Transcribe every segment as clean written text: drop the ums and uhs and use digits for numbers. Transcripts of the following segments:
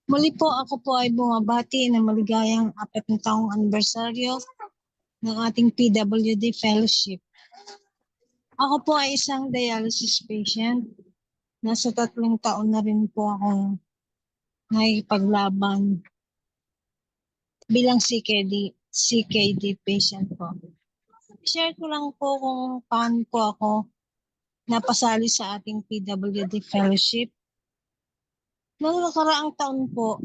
Muli po ako po ay bumabati ng maligayang 4 taong anibersaryo ng ating PWD Fellowship. Ako po ay isang dialysis patient. Nasa 3 taon na rin po akong nakikipaglaban bilang CKD patient po. Share ko lang po kung paano po ako napasali sa ating PWD Fellowship. Noong nakaraang taon po,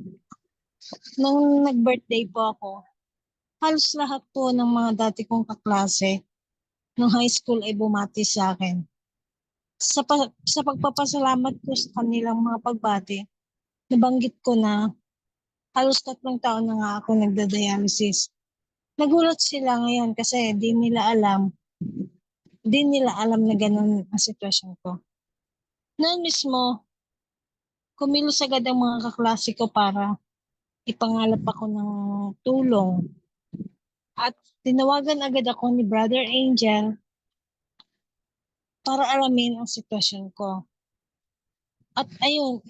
nung nag-birthday po ako, halos lahat po ng mga dati kong kaklase nung high school ay bumati sa akin. Sa pagpapasalamat ko sa kanilang mga pagbati, nabanggit ko na halos 3 taon na nga ako nagda-dialysis. Nagulat sila ngayon kasi di nila alam na ganun ang sitwasyon ko. Noon mismo, kumilos agad ang mga kaklase ko para ipangalap ako ng tulong. At tinawagan agad ako ni Brother Angel para alamin ang sitwasyon ko. At ayun,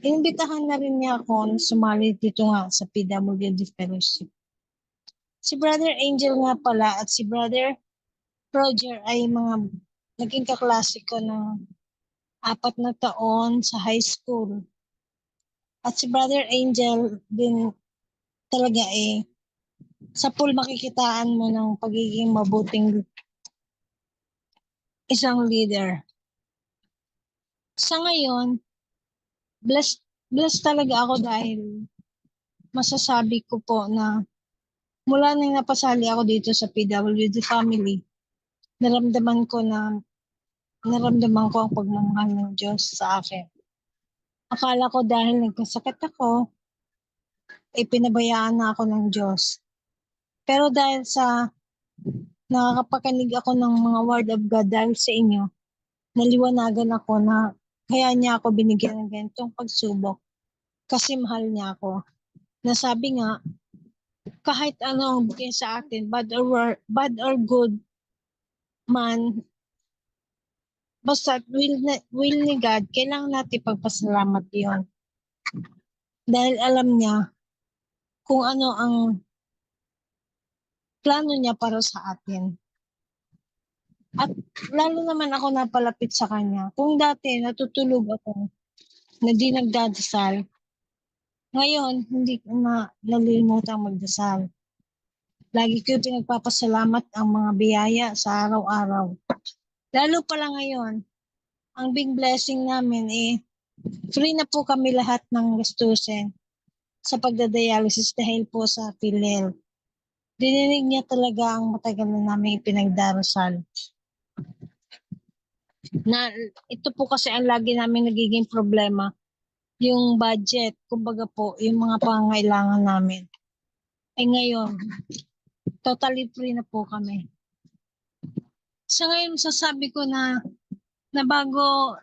inimbitahan na rin niya ako na sumali dito nga sa PWD Fellowship. Si Brother Angel nga pala at si Brother Roger ay mga naging kaklase ko ng 4 taon sa high school. At si Brother Angel din talaga sa pool makikitaan mo ng pagiging mabuting isang leader. Sa ngayon, blessed talaga ako dahil masasabi ko po na mula nang napasali ako dito sa PWD family, naramdaman ko ang pagmamahal ng Diyos sa akin. Akala ko dahil nagkasakit ako, pinabayaan na ako ng Diyos. Pero dahil sa nakakapakinig ako ng mga word of God dahil sa inyo, naliwanagan ako na kaya niya ako binigyan ng ganitong pagsubok kasi mahal niya ako. Nasabi nga, kahit ano ang bigay sa atin, bad or good man, basta will ni God, kailangan natin pagpasalamat yun. Dahil alam niya kung ano ang plano niya para sa atin. At lalo naman ako napalapit sa kanya. Kung dati natutulog ako na di nagdadasal, ngayon hindi ko na nalilimutang magdasal. Lagi ko pinagpapasalamat ang mga biyaya sa araw-araw. Lalo pala ngayon, ang big blessing namin free na po kami lahat ng gastusin sa pagdadialysis dahil po sa PhilHealth. Dininig niya talaga ang matagal na namin ipinagdarasal. Na ito po kasi ang lagi namin nagiging problema, yung budget, kumbaga po, yung mga pangangailangan namin. Ngayon, totally free na po kami. Sa ngayon, sasabi ko na nabago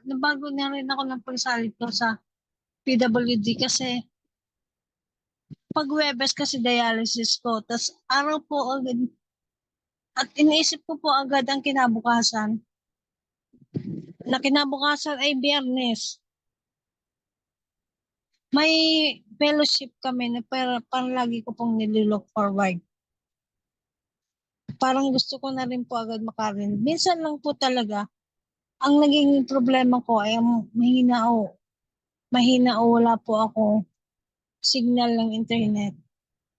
na rin ako ng pagsalit ko sa PWD kasi pag Webes kasi dialysis ko, tas araw po agad, at iniisip ko po agad ang kinabukasan. Na kinabukasan ay Biyernes. May fellowship kami na parang lagi ko pong nililook forward. Parang gusto ko na rin po agad makarinig. Minsan lang po talaga, ang naging problema ko ay mahina o wala po ako signal ng internet.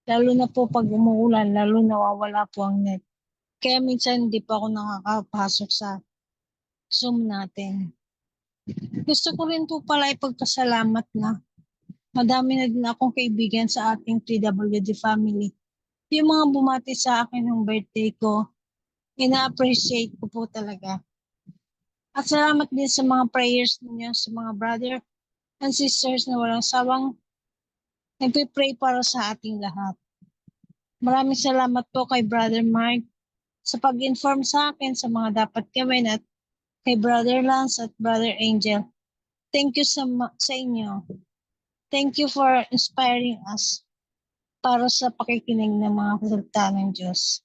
Lalo na po pag umuulan, lalo nawawala po ang net. Kaya minsan hindi pa ako nakakapasok sa Zoom natin. Gusto ko rin po pala ipagpasalamat na madami na din akong kaibigan sa ating PWD family. Yung mga bumati sa akin ng birthday ko, ina-appreciate ko po talaga. At salamat din sa mga prayers ninyo sa mga brother and sisters na walang sawang nagpipray para sa ating lahat. Maraming salamat po kay Brother Mark sa pag-inform sa akin sa mga dapat gawin at kay Brother Lance at Brother Angel. Thank you sa inyo. Thank you for inspiring us para sa pakikinig ng mga salita ng Diyos.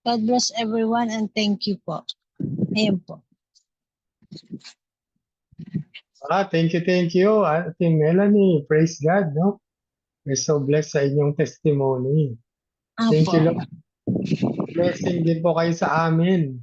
God bless everyone and thank you po. Ayan po. Thank you, Ate Melanie. Praise God, no? We're so blessed sa inyong testimony. Thank Apo. you, Lord. Blessing din po kayo sa amin.